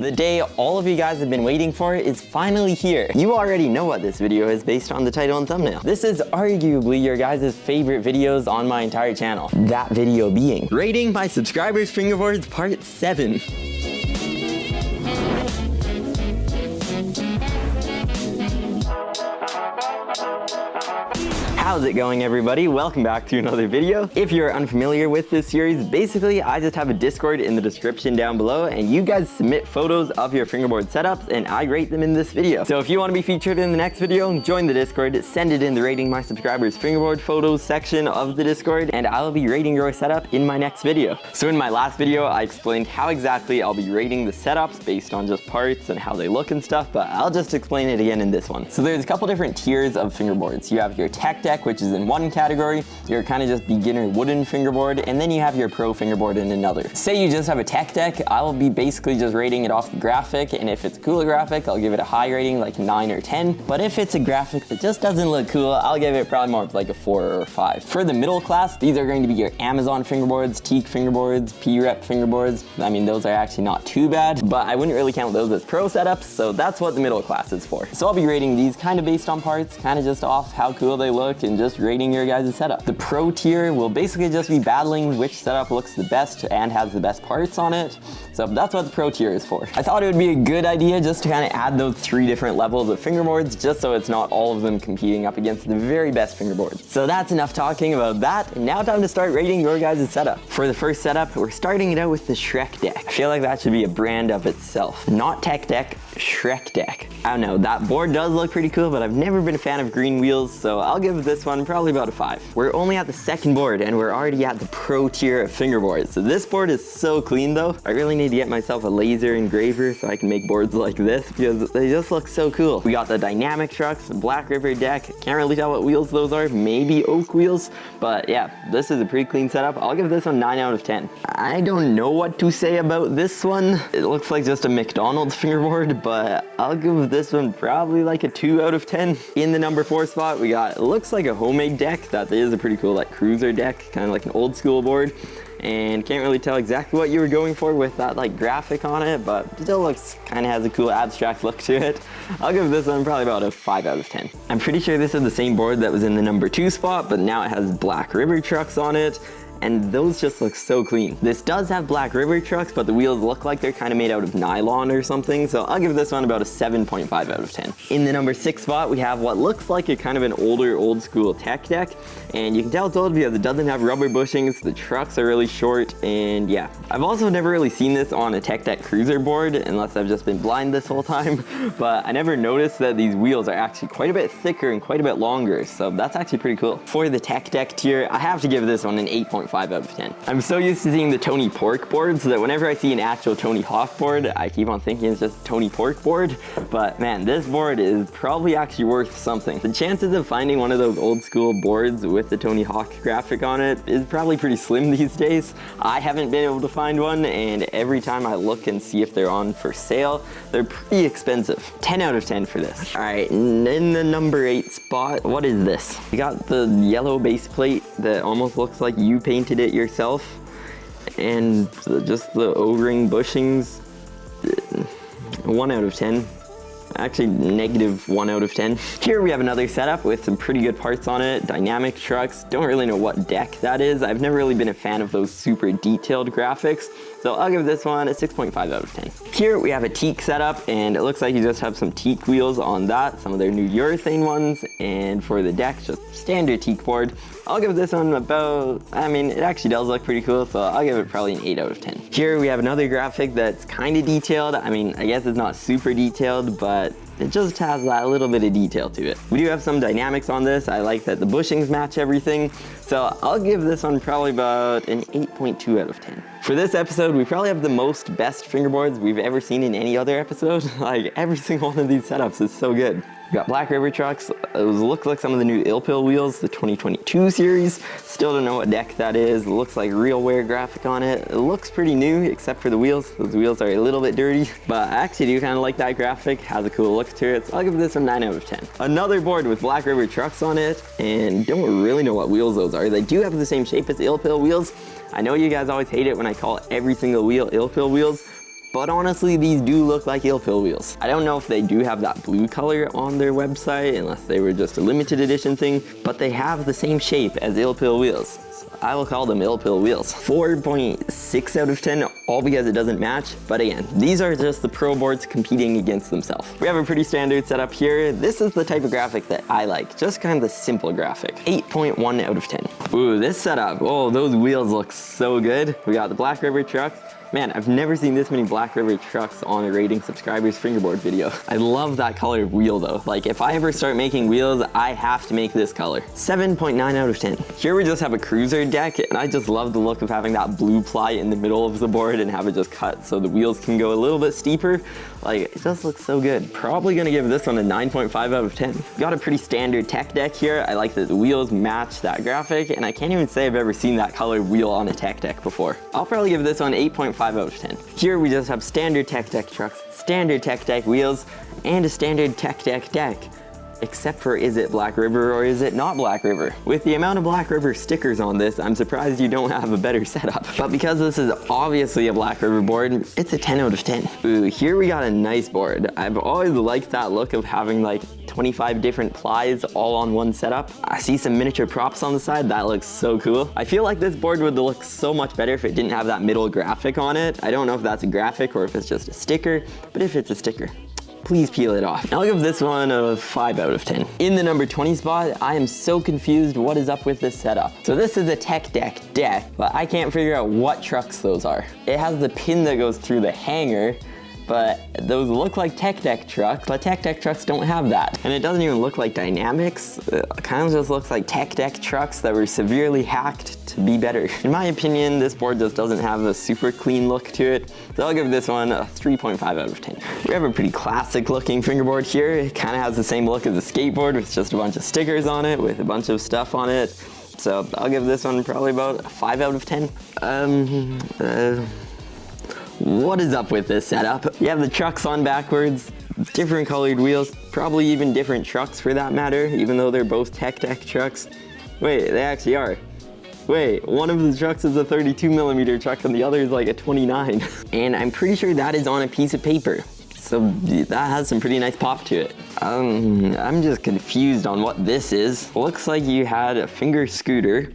The day all of you guys have been waiting for is finally here. You already know what this video is based on the title and thumbnail. This is arguably your guys' favorite videos on my entire channel. That video being rating my subscribers' fingerboards part 7. How's it going, everybody? Welcome back to another video. If you're unfamiliar with this series, basically I just have a Discord in the description down below and you guys submit photos of your fingerboard setups and I rate them in this video. So if you want to be featured in the next video, join the Discord, send it in the rating my subscribers fingerboard photos section of the Discord, and I'll be rating your setup in my next video. So in my last video, I explained how exactly I'll be rating the setups based on just parts and how they look and stuff, but I'll just explain it again in this one. So there's a couple different tiers of fingerboards. You have your tech deck, which is in one category, your kind of just beginner wooden fingerboard, and then you have your pro fingerboard in another. Say you just have a tech deck, I will be basically just rating it off the graphic, and if it's a cooler graphic, I'll give it a high rating, like 9 or 10. But if it's a graphic that just doesn't look cool, I'll give it probably more of like a 4 or 5. For the middle class, these are going to be your Amazon fingerboards, teak fingerboards, P-Rep fingerboards. I mean, those are actually not too bad, but I wouldn't really count those as pro setups, so that's what the middle class is for. So I'll be rating these kind of based on parts, kind of just off how cool they look and just rating your guys' setup. The pro tier will basically just be battling which setup looks the best and has the best parts on it. So that's what the pro tier is for. I thought it would be a good idea just to kind of add those 3 different levels of fingerboards, just so it's not all of them competing up against the very best fingerboards. So that's enough talking about that, and now time to start rating your guys' setup. For the first setup, we're starting it out with the Shrek deck. I feel like that should be a brand of itself. Not tech deck, Shrek deck. I don't know, that board does look pretty cool, but I've never been a fan of green wheels, so I'll give this one probably about a 5. We're only at the second board, and we're already at the pro tier of fingerboards. So this board is so clean though. I really need to get myself a laser engraver so I can make boards like this, because they just look so cool. We got the dynamic trucks, Black River deck. Can't really tell what wheels those are, maybe oak wheels, but yeah, this is a pretty clean setup. I'll give this one 9 out of 10. I don't know what to say about this one. It looks like just a McDonald's fingerboard, but I'll give this one probably like a 2 out of 10. In the number 4 spot, we got, it looks like a homemade deck. That is a pretty cool like cruiser deck, kind of like an old school board. And can't really tell exactly what you were going for with that like graphic on it, but it still looks, kind of has a cool abstract look to it. I'll give this one probably about a 5 out of 10. I'm pretty sure this is the same board that was in the number 2 spot, but now it has Black River trucks on it, and those just look so clean. This does have Black River trucks, but the wheels look like they're kind of made out of nylon or something, so I'll give this one about a 7.5 out of 10. In the number 6 spot, we have what looks like a kind of an older, old school tech deck, and you can tell it's old because it doesn't have rubber bushings, the trucks are really short, and yeah. I've also never really seen this on a tech deck cruiser board, unless I've just been blind this whole time, but I never noticed that these wheels are actually quite a bit thicker and quite a bit longer, so that's actually pretty cool. For the tech deck tier, I have to give this one an 8.5 out of 10. I'm so used to seeing the Tony Pork boards that whenever I see an actual Tony Hawk board, I keep on thinking it's just a Tony Pork board, but man, this board is probably actually worth something. The chances of finding one of those old school boards with the Tony Hawk graphic on it is probably pretty slim these days. I haven't been able to find one, and every time I look and see if they're on for sale, they're pretty expensive. 10 out of 10 for this. All right, in the number 8 spot, what is this? We got the yellow base plate that almost looks like you painted it yourself, and just the O-ring bushings. 1 out of 10. Actually, negative 1 out of 10. Here we have another setup with some pretty good parts on it. Dynamic trucks. Don't really know what deck that is. I've never really been a fan of those super detailed graphics, so I'll give this one a 6.5 out of 10. Here we have a teak setup, and it looks like you just have some teak wheels on that, some of their new urethane ones, and for the deck, just standard teak board. I'll give this one about, I mean, it actually does look pretty cool, so I'll give it probably an 8 out of 10. Here we have another graphic that's kind of detailed. I mean, I guess it's not super detailed, but it just has that little bit of detail to it. We do have some dynamics on this. I like that the bushings match everything, so I'll give this one probably about an 8.2 out of 10. For this episode, we probably have the most best fingerboards we've ever seen in any other episode. Like, every single one of these setups is so good. We got Black River trucks. Those look like some of the new Ilpil wheels, the 2022 series. Still don't know what deck that is. It looks like real wear graphic on it. It looks pretty new, except for the wheels. Those wheels are a little bit dirty, but I actually do kind of like that graphic. Has a cool look to it, so I'll give this a 9 out of 10. Another board with Black River trucks on it, and don't really know what wheels those are. They do have the same shape as Ilpil wheels. I know you guys always hate it when I call every single wheel Ilpil wheels, but honestly, these do look like Ill Pill wheels. I don't know if they do have that blue color on their website, unless they were just a limited edition thing, but they have the same shape as Ill Pill wheels. I will call them Ill Pill wheels. 4.6 out of 10, all because it doesn't match. But again, these are just the pro boards competing against themselves. We have a pretty standard setup here. This is the type of graphic that I like, just kind of the simple graphic. 8.1 out of 10. Ooh, this setup, oh, those wheels look so good. We got the Black River trucks. Man, I've never seen this many Black River trucks on a Rating Subscribers Fingerboard video. I love that color of wheel though. Like if I ever start making wheels, I have to make this color. 7.9 out of 10. Here we just have a cruiser deck, and I just love the look of having that blue ply in the middle of the board and have it just cut so the wheels can go a little bit steeper. Like, it just looks so good. Probably gonna give this one a 9.5 out of 10. Got a pretty standard tech deck here. I like that the wheels match that graphic, and I can't even say I've ever seen that color wheel on a tech deck before. I'll probably give this one 8.5 out of 10. Here we just have standard tech deck trucks, standard tech deck wheels, and a standard tech deck deck. Except for, is it Black River or is it not Black River? With the amount of Black River stickers on this, I'm surprised you don't have a better setup. But because this is obviously a Black River board, it's a 10 out of 10. Ooh, here we got a nice board. I've always liked that look of having like 25 different plies all on one setup. I see some miniature props on the side. That looks so cool. I feel like this board would look so much better if it didn't have that middle graphic on it. I don't know if that's a graphic or if it's just a sticker, but if it's a sticker, please peel it off. I'll give this one a 5 out of 10. In the number 20 spot, I am so confused what is up with this setup. So this is a tech deck, but I can't figure out what trucks those are. It has the pin that goes through the hanger, but those look like tech deck trucks, but tech deck trucks don't have that. And it doesn't even look like dynamics. It kind of just looks like tech deck trucks that were severely hacked to be better. In my opinion, this board just doesn't have a super clean look to it, so I'll give this one a 3.5 out of 10. We have a pretty classic looking fingerboard here. It kind of has the same look as a skateboard with just a bunch of stickers on it with a bunch of stuff on it. So I'll give this one probably about a 5 out of 10. What is up with this setup? You have the trucks on backwards, different colored wheels, probably even different trucks for that matter, even though they're both tech deck trucks. Wait, they actually are. Wait, one of the trucks is a 32mm truck and the other is like a 29. And I'm pretty sure that is on a piece of paper. So that has some pretty nice pop to it. I'm just confused on what this is. Looks like you had a finger scooter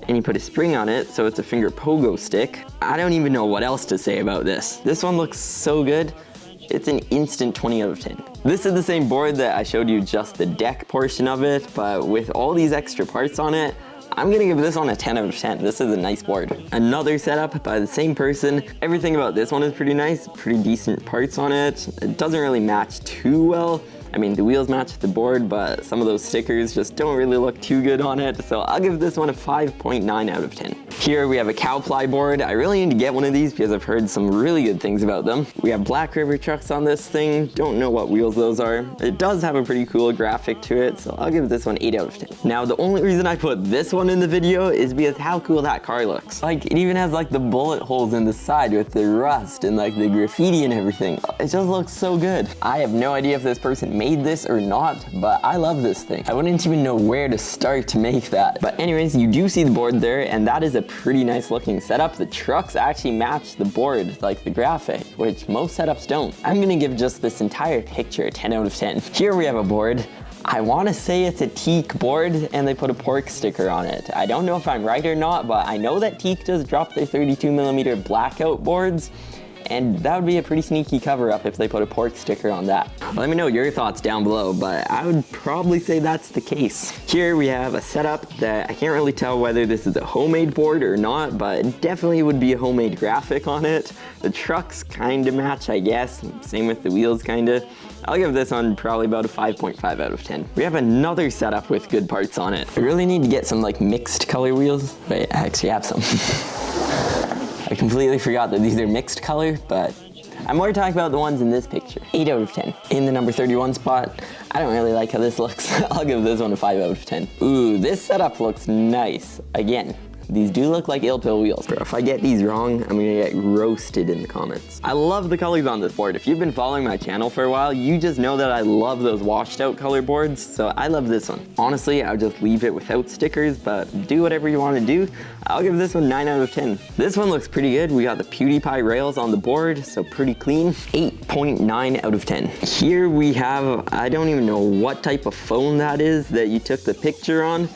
and you put a spring on it, so it's a finger pogo stick. I don't even know what else to say about this. This one looks so good. It's an instant 20 out of 10. This is the same board that I showed you just the deck portion of it, but with all these extra parts on it, I'm gonna give this one a 10 out of 10. This is a nice board. Another setup by the same person. Everything about this one is pretty nice, pretty decent parts on it. It doesn't really match too well. I mean, the wheels match the board, but some of those stickers just don't really look too good on it, so I'll give this one a 5.9 out of 10. Here we have a cow ply board. I really need to get one of these because I've heard some really good things about them. We have Black River trucks on this thing. Don't know what wheels those are. It does have a pretty cool graphic to it, so I'll give this one 8 out of 10. Now, the only reason I put this one in the video is because how cool that car looks. Like, it even has like the bullet holes in the side with the rust and like the graffiti and everything. It just looks so good. I have no idea if this person made this or not, but I love this thing. I wouldn't even know where to start to make that. But anyways, you do see the board there, and that is a pretty nice looking setup. The trucks actually match the board, like the graphic, which most setups don't. I'm gonna give just this entire picture a 10 out of 10. Here we have a board. I want to say it's a teak board and they put a pork sticker on it. I don't know if I'm right or not, but I know that teak does drop their 32mm blackout boards, and that would be a pretty sneaky cover up if they put a pork sticker on that. Let me know your thoughts down below, but I would probably say that's the case. Here we have a setup that I can't really tell whether this is a homemade board or not, but it definitely would be a homemade graphic on it. The trucks kind of match, I guess. Same with the wheels, kind of. I'll give this one probably about a 5.5 out of 10. We have another setup with good parts on it. I really need to get some like mixed color wheels. Wait, I actually have some. I completely forgot that these are mixed color, but I'm more talking about the ones in this picture. 8 out of 10. In the number 31 spot, I don't really like how this looks. I'll give this one a 5 out of 10. Ooh, this setup looks nice. Again, These do look like ill pill wheels. Bro, if I get these wrong, I'm gonna get roasted in the comments. I love the colors on this board. If you've been following my channel for a while, you just know that I love those washed out color boards, so I love this one. Honestly, I would just leave it without stickers, but do whatever you want to do. I'll give this one 9 out of 10. This one looks pretty good. We got the PewDiePie rails on the board, so pretty clean. 8.9 out of 10. Here we have, I don't even know what type of phone that is that you took the picture on.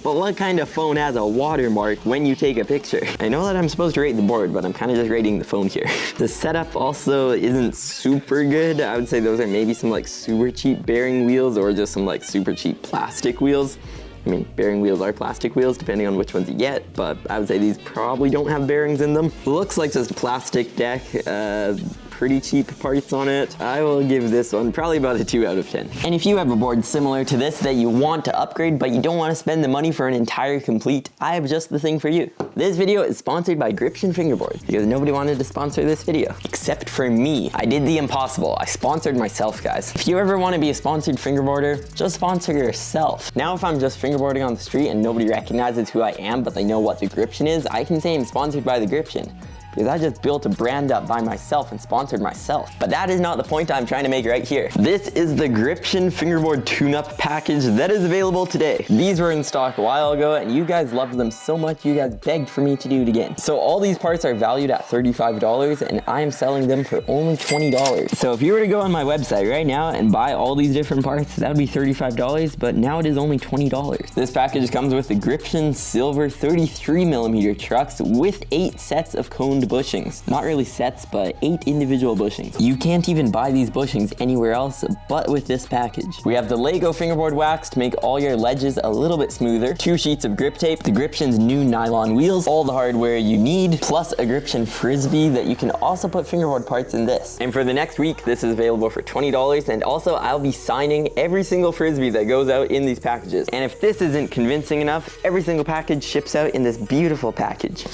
But what kind of phone has a watermark when you take a picture? I know that I'm supposed to rate the board, but I'm kind of just rating the phone here. The setup also isn't super good. I would say those are maybe some like super cheap bearing wheels or just some like super cheap plastic wheels. I mean, bearing wheels are plastic wheels depending on which ones you get, but I would say these probably don't have bearings in them. Looks like just a plastic deck. Pretty cheap parts on it. I will give this one probably about a 2 out of 10. And if you have a board similar to this that you want to upgrade but you don't want to spend the money for an entire complete, I have just the thing for you. This video is sponsored by Gripsion Fingerboards because nobody wanted to sponsor this video except for me. I did the impossible. I sponsored myself, guys. If you ever want to be a sponsored fingerboarder, just sponsor yourself. Now if I'm just fingerboarding on the street and nobody recognizes who I am but they know what TheGripsion is, I can say I'm sponsored by TheGripsion, because I just built a brand up by myself and sponsored myself. But that is not the point I'm trying to make right here. This is the Gripsion Fingerboard tune-up package that is available today. These were in stock a while ago and you guys loved them so much you guys begged for me to do it again. So all these parts are valued at $35 and I am selling them for only $20. So if you were to go on my website right now and buy all these different parts, that would be $35, but now it is only $20. This package comes with the Gripsion silver 33mm trucks with 8 sets of coned bushings. Not really sets, but 8 individual bushings. You can't even buy these bushings anywhere else but with this package. We have the Lego fingerboard wax to make all your ledges a little bit smoother, 2 sheets of grip tape, the Gripsion's new nylon wheels, all the hardware you need, plus a Gripsion frisbee that you can also put fingerboard parts in this. And for the next week, this is available for $20, and also I'll be signing every single frisbee that goes out in these packages. And if this isn't convincing enough, every single package ships out in this beautiful package.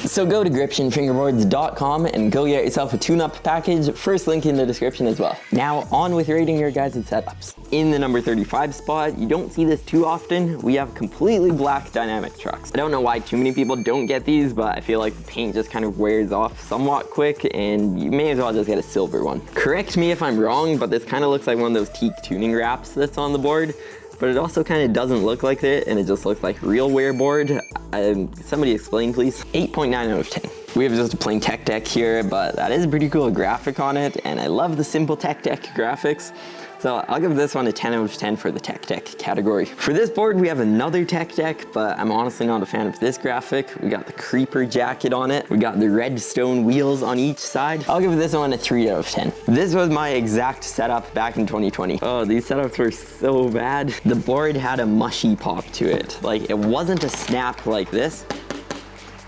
So go to gripsionfingerboards.com and go get yourself a tune-up package. First link in the description as well. Now on with rating your guys' setups. In the number 35 spot, you don't see this too often, we have completely black dynamic trucks. I don't know why too many people don't get these, but I feel like the paint just kind of wears off somewhat quick and you may as well just get a silver one. Correct me if I'm wrong, but this kind of looks like one of those teak tuning wraps that's on the board. But it also kind of doesn't look like it, and it just looks like real wear board. Somebody explain, please. 8.9 out of 10. We have just a plain tech deck here, but that is a pretty cool graphic on it, and I love the simple tech deck graphics. So I'll give this one a 10 out of 10 for the tech deck category. For this board, we have another tech deck, but I'm honestly not a fan of this graphic. We got the creeper jacket on it. We got the redstone wheels on each side. I'll give this one a 3 out of 10. This was my exact setup back in 2020. Oh, these setups were so bad. The board had a mushy pop to it. Like, it wasn't a snap like this.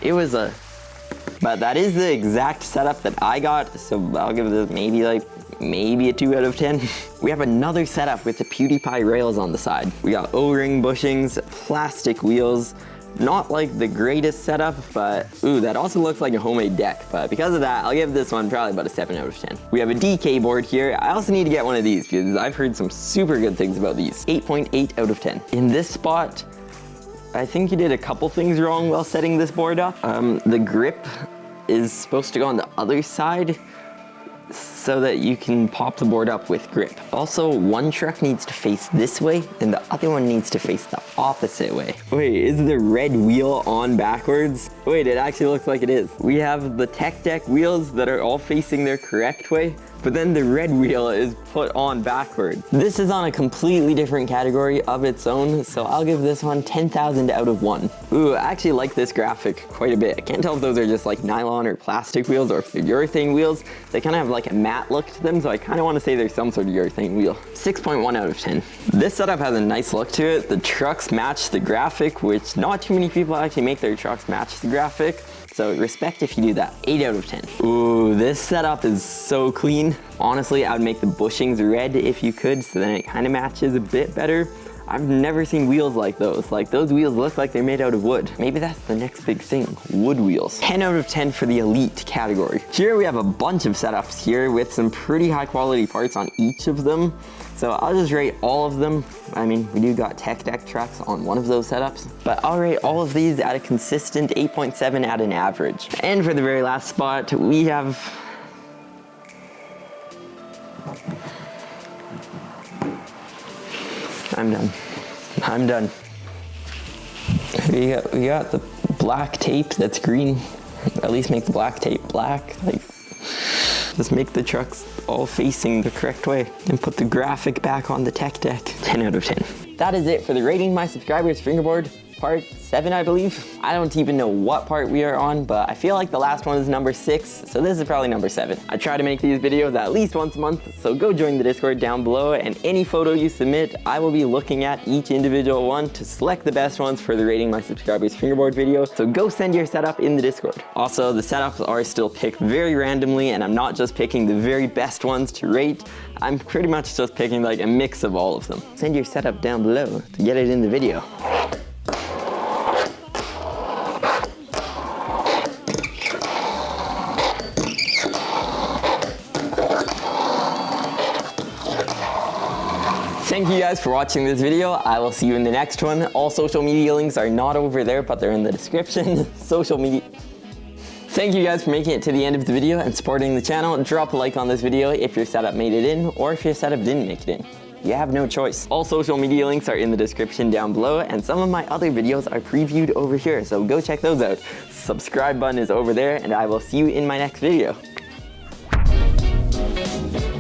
It was a... But that is the exact setup that I got, so I'll give this maybe a 2 out of 10. We have another setup with the PewDiePie rails on the side. We got O-ring bushings, plastic wheels, not like the greatest setup, but ooh, that also looks like a homemade deck. But because of that, I'll give this one probably about a 7 out of 10. We have a DK board here. I also need to get one of these because I've heard some super good things about these. 8.8 out of 10. In this spot, I think you did a couple things wrong while setting this board up. The grip is supposed to go on the other side so that you can pop the board up with grip. Also, one truck needs to face this way and the other one needs to face the opposite way. Wait, is the red wheel on backwards? Wait, it actually looks like it is. We have the tech deck wheels that are all facing their correct way, but then the red wheel is put on backwards. This is on a completely different category of its own, so I'll give this one 10,000 out of 1. Ooh, I actually like this graphic quite a bit. I can't tell if those are just like nylon or plastic wheels or urethane wheels. They kind of have like a matte look to them, so I kind of want to say there's some sort of urethane wheel. 6.1 out of 10. This setup has a nice look to it. The trucks match the graphic, which not too many people actually make their trucks match the graphic. So respect if you do that. 8 out of 10. Ooh, this setup is so clean. Honestly, I would make the bushings red if you could, so then it kind of matches a bit better. I've never seen wheels like those. Like, those wheels look like they're made out of wood. Maybe that's the next big thing, wood wheels. 10 out of 10 for the elite category. Here we have a bunch of setups here with some pretty high quality parts on each of them. So I'll just rate all of them. I mean, we do got tech deck trucks on one of those setups, but I'll rate all of these at a consistent 8.7 at an average. And for the very last spot, we have I'm done. We got the black tape that's green. At least make the black tape black. Like, just make the trucks all facing the correct way and put the graphic back on the tech deck. 10 out of 10. That is it for the Rating My Subscribers Fingerboard part 7, I believe. I don't even know what part we are on, but I feel like the last one is number 6, so this is probably number 7. I try to make these videos at least once a month, so go join the Discord down below, and any photo you submit, I will be looking at each individual one to select the best ones for the Rating My Subscribers Fingerboard video, so go send your setup in the Discord. Also, the setups are still picked very randomly, and I'm not just picking the very best ones to rate. I'm pretty much just picking like a mix of all of them. Send your setup down below to get it in the video. Thank you guys for watching this video. I will see you in the next one. All social media links are not over there, but they're in the description. Social media. Thank you guys for making it to the end of the video and supporting the channel. Drop a like on this video if your setup made it in, or if your setup didn't make it in. You have no choice. All social media links are in the description down below, and some of my other videos are previewed over here, so go check those out. Subscribe button is over there, and I will see you in my next video.